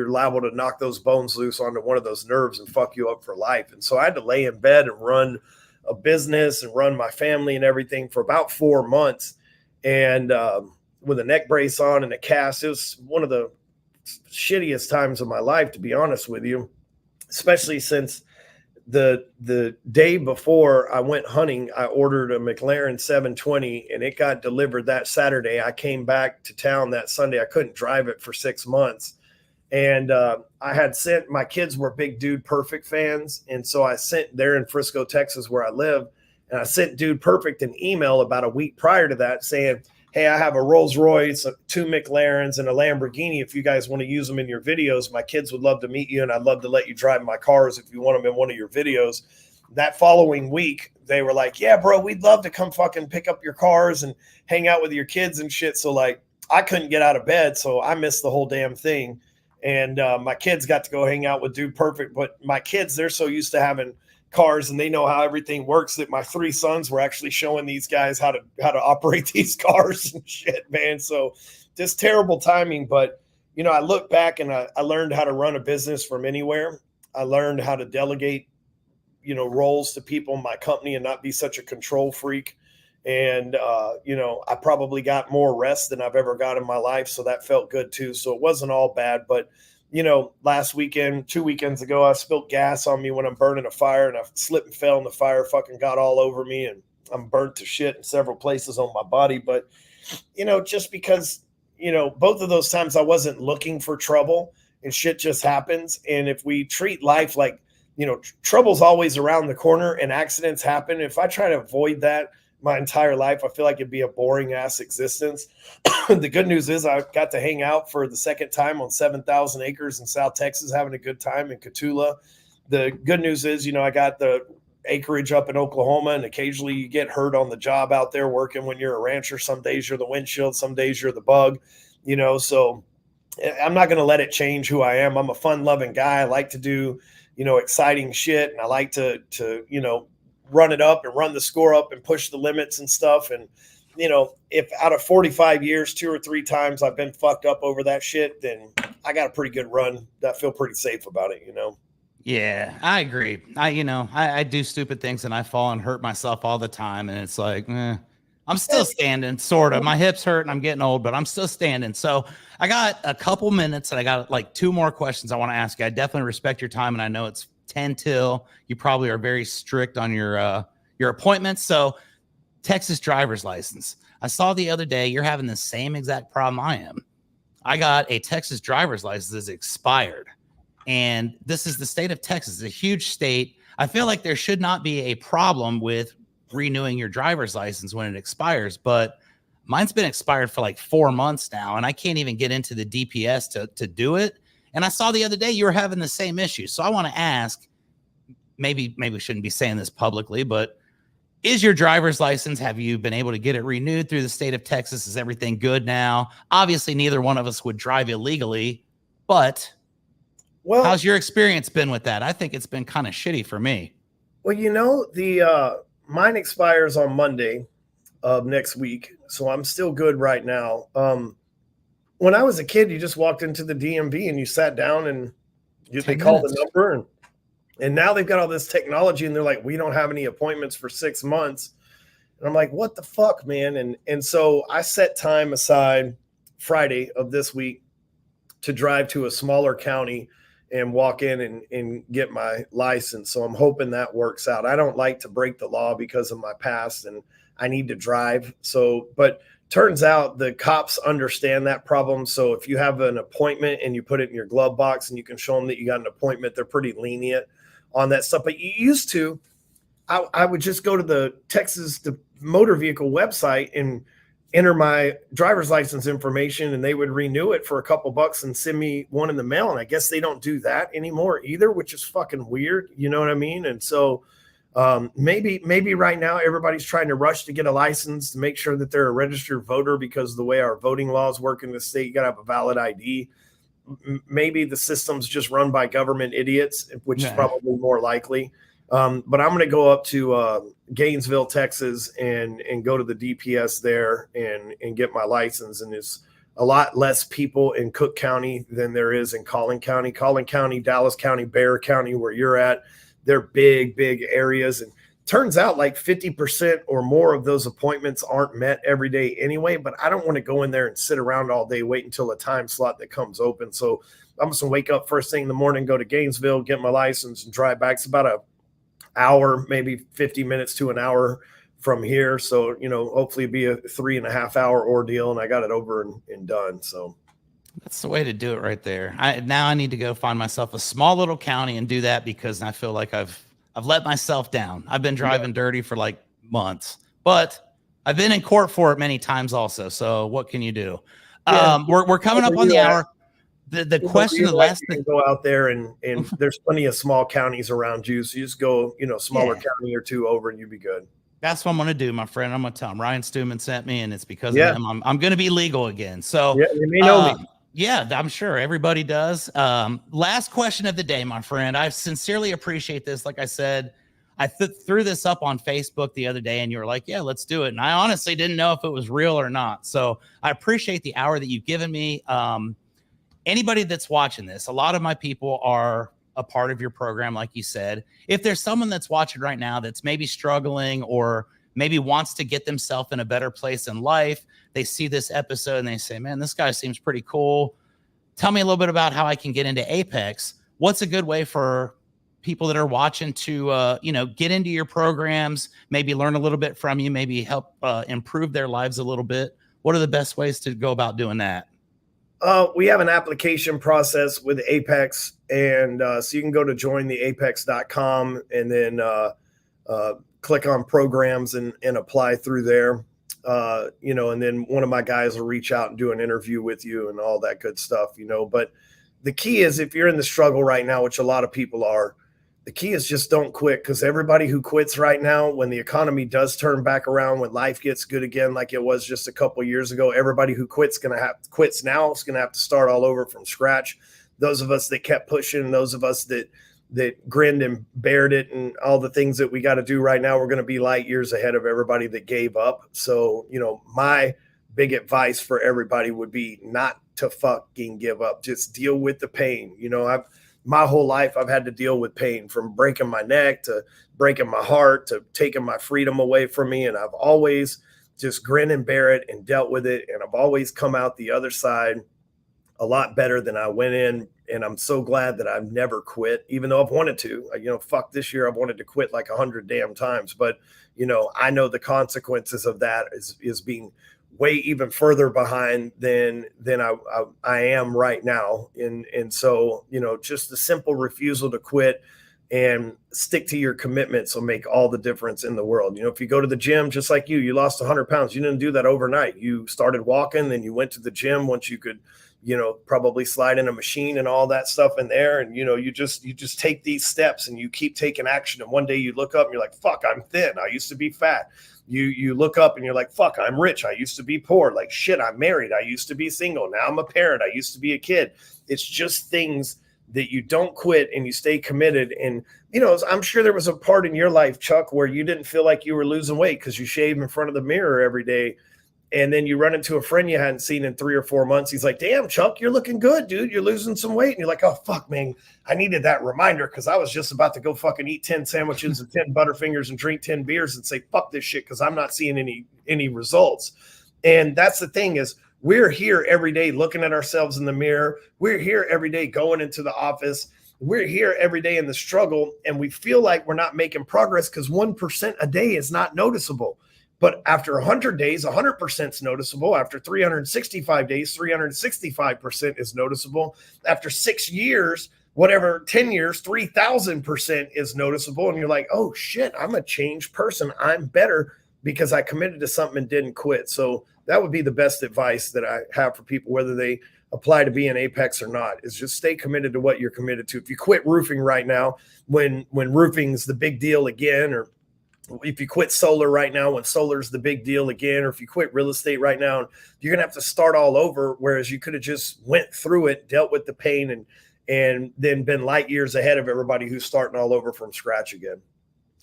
liable to knock those bones loose onto one of those nerves and fuck you up for life. And so I had to lay in bed and run a business and run my family and everything for about 4 months. And with a neck brace on and a cast, it was one of the shittiest times of my life, to be honest with you, especially since the day before I went hunting, I ordered a McLaren 720 and it got delivered that Saturday. I came back to town that Sunday. I couldn't drive it for 6 months. And I had sent, my kids were big Dude Perfect fans. And so I sent, they're in Frisco, Texas, where I live. And I sent Dude Perfect an email about a week prior to that saying, hey, I have a Rolls Royce, 2 McLarens, and a Lamborghini. If you guys want to use them in your videos, my kids would love to meet you. And I'd love to let you drive my cars if you want them in one of your videos. That following week, they were like, yeah, bro, we'd love to come fucking pick up your cars and hang out with your kids and shit. So like, I couldn't get out of bed. So I missed the whole damn thing. And my kids got to go hang out with Dude Perfect. But my kids, they're so used to having cars and they know how everything works that my 3 sons were actually showing these guys how to operate these cars and shit, man. So just terrible timing. But, you know, I look back and I learned how to run a business from anywhere. I learned how to delegate, you know, roles to people in my company and not be such a control freak. And, you know, I probably got more rest than I've ever got in my life. So that felt good too. So it wasn't all bad, but you know, last weekend, 2 weekends ago, I spilled gas on me when I'm burning a fire and I slipped and fell in the fire, fucking got all over me and I'm burnt to shit in several places on my body. But, you know, just because, you know, both of those times I wasn't looking for trouble and shit just happens. And if we treat life like, you know, trouble's always around the corner and accidents happen. If I try to avoid that my entire life, I feel like it'd be a boring ass existence. The good news is I got to hang out for the second time on 7,000 acres in South Texas, having a good time in Catula. The good news is, you know, I got the acreage up in Oklahoma and occasionally you get hurt on the job out there working when you're a rancher. Some days you're the windshield, some days you're the bug, you know, so I'm not going to let it change who I am. I'm a fun loving guy. I like to do, you know, exciting shit. And I like to, you know, run it up and run the score up and push the limits and stuff. And, you know, if out of 45 years, 2 or 3 times I've been fucked up over that shit, then I got a pretty good run. I feel pretty safe about it, you know? Yeah, I agree. I do stupid things and I fall and hurt myself all the time. And it's like, I'm still standing, sort of. My hips hurt and I'm getting old, but I'm still standing. So I got a couple minutes and I got like 2 more questions I want to ask you. I definitely respect your time. And I know it's 10 till. You probably are very strict on your appointments. So Texas driver's license. I saw the other day you're having the same exact problem I am. I got a Texas driver's license that's expired. And this is the state of Texas. It's a huge state. I feel like there should not be a problem with renewing your driver's license when it expires, but mine's been expired for like 4 months now, and I can't even get into the DPS to do it. And I saw the other day you were having the same issue. So I want to ask, maybe we shouldn't be saying this publicly, but is your driver's license, have you been able to get it renewed through the state of Texas? Is everything good now? Obviously, neither one of us would drive illegally, but well, how's your experience been with that? I think it's been kind of shitty for me. Well, you know, the mine expires on Monday of next week, so I'm still good right now. When I was a kid, you just walked into the DMV and you sat down and they called the number, and now they've got all this technology and they're like, we don't have any appointments for 6 months. And I'm like, what the fuck, man? And so I set time aside Friday of this week to drive to a smaller county and walk in and get my license. So I'm hoping that works out. I don't like to break the law because of my past and I need to drive. So, but turns out the cops understand that problem. So if you have an appointment and you put it in your glove box and you can show them that you got an appointment, they're pretty lenient on that stuff. But you used to, I would just go to the motor vehicle website and enter my driver's license information and they would renew it for a couple bucks and send me one in the mail. And I guess they don't do that anymore either, which is fucking weird. You know what I mean? And so maybe right now everybody's trying to rush to get a license to make sure that they're a registered voter because of the way our voting laws work in the state, you got to have a valid ID. Maybe the system's just run by government idiots, which is probably more likely. But I'm going to go up to Gainesville, Texas, and go to the DPS there and get my license. And there's a lot less people in Cook County than there is in Collin County. Collin County, Dallas County, Bexar County, where you're at, they're big areas. And turns out like 50% or more of those appointments aren't met every day anyway. But I don't want to go in there and sit around all day, wait until a time slot that comes open. So I'm just going to wake up first thing in the morning, go to Gainesville, get my license, and drive back. It's about a hour, maybe 50 minutes to an hour from here. So, you know, hopefully it'd be a 3.5 hour ordeal and I got it over and done. So That's the way to do it right there. I need to go find myself a small little county and do that, because I feel like I've let myself down. I've been Yeah. driving dirty for like months, but I've been in court for it many times also. So what can you do? Yeah. We're coming up on the hour. The question, the last You thing. can go out there and there's plenty of small counties around you. So you just go, smaller county or two over and you'll be good. That's what I'm going to do, my friend. I'm going to tell him Ryan Stewman sent me, and it's because of Yeah. him. I'm going to be legal again. So, Yeah, you may know me. Yeah, I'm sure everybody does. Last question of the day, my friend. I sincerely appreciate this. Like I said, I threw this up on Facebook the other day, and you were like, yeah, let's do it. And I honestly didn't know if it was real or not. So I appreciate the hour that you've given me. Anybody that's watching this, a lot of my people are a part of your program, like you said. If there's someone that's watching right now that's maybe struggling or maybe wants to get themselves in a better place in life, they see this episode and they say, man, this guy seems pretty cool. Tell me a little bit about how I can get into Apex. What's a good way for people that are watching to, get into your programs, maybe learn a little bit from you, maybe help improve their lives a little bit? What are the best ways to go about doing that? We have an application process with Apex, and so you can go to jointheapex.com and then click on programs and apply through there. And then one of my guys will reach out and do an interview with you and all that good stuff, But the key is, if you're in the struggle right now, which a lot of people are, the key is just don't quit, because everybody who quits right now, when the economy does turn back around, when life gets good again, like it was just a couple of years ago, everybody who quits now is going to have to start all over from scratch. Those of us that kept pushing, those of us that grinned and bared it, and all the things that we got to do right now, we're going to be light years ahead of everybody that gave up. So, my big advice for everybody would be not to fucking give up. Just deal with the pain. My whole life, I've had to deal with pain, from breaking my neck to breaking my heart to taking my freedom away from me. And I've always just grinned and bear it and dealt with it. And I've always come out the other side a lot better than I went in. And I'm so glad that I've never quit, even though I've wanted to. Fuck, this year I've wanted to quit like 100 damn times. But, I know the consequences of that is being way even further behind than I am right now. And so, just the simple refusal to quit and stick to your commitments will make all the difference in the world. If you go to the gym, just like you lost 100 pounds, you didn't do that overnight. You started walking, then you went to the gym once you could, probably slide in a machine and all that stuff in there. And, you just take these steps and you keep taking action. And one day you look up and you're like, fuck, I'm thin. I used to be fat. You look up and you're like, fuck, I'm rich. I used to be poor. Like, shit, I'm married. I used to be single. Now I'm a parent. I used to be a kid. It's just things that you don't quit and you stay committed. And, I'm sure there was a part in your life, Chuck, where you didn't feel like you were losing weight because you shave in front of the mirror every day. And then you run into a friend you hadn't seen in 3 or 4 months. He's like, damn, Chuck, you're looking good, dude. You're losing some weight. And you're like, oh, fuck, man. I needed that reminder, because I was just about to go fucking eat 10 sandwiches and 10 Butterfingers and drink 10 beers and say, fuck this shit, because I'm not seeing any results. And that's the thing, is we're here every day looking at ourselves in the mirror. We're here every day going into the office. We're here every day in the struggle. And we feel like we're not making progress because 1% a day is not noticeable. But after 100 days, 100% is noticeable. After 365 days, 365% is noticeable. After 6 years, 10 years, 3,000% is noticeable. And you're like, oh shit, I'm a changed person. I'm better because I committed to something and didn't quit. So that would be the best advice that I have for people, whether they apply to be in Apex or not, is just stay committed to what you're committed to. If you quit roofing right now, when roofing's the big deal again, or if you quit solar right now when solar's the big deal again, or if you quit real estate right now, you're going to have to start all over. Whereas you could have just went through it, dealt with the pain, and then been light years ahead of everybody who's starting all over from scratch again.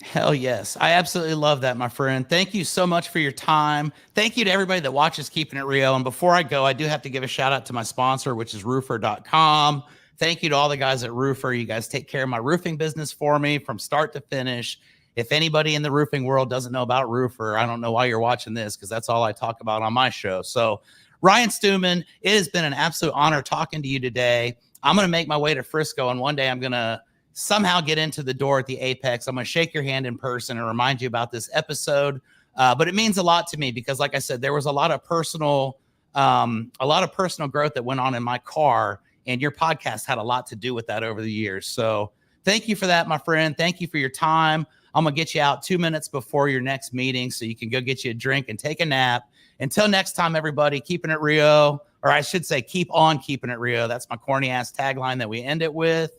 Hell yes. I absolutely love that, my friend. Thank you so much for your time. Thank you to everybody that watches Keeping It Rio. And before I go, I do have to give a shout out to my sponsor, which is roofer.com. Thank you to all the guys at Roofer. You guys take care of my roofing business for me from start to finish. If anybody in the roofing world doesn't know about Roofer, I don't know why you're watching this, because that's all I talk about on my show. So Ryan Stewman, it has been an absolute honor talking to you today. I'm going to make my way to Frisco, and one day I'm going to somehow get into the door at the Apex. I'm going to shake your hand in person and remind you about this episode. But it means a lot to me because, like I said, there was a lot of personal a lot of personal growth that went on in my car, and your podcast had a lot to do with that over the years. So thank you for that, my friend. Thank you for your time. I'm going to get you out 2 minutes before your next meeting so you can go get you a drink and take a nap. Until next time, everybody, keeping it Rio, or I should say, keep on keeping it Rio. That's my corny ass tagline that we end it with.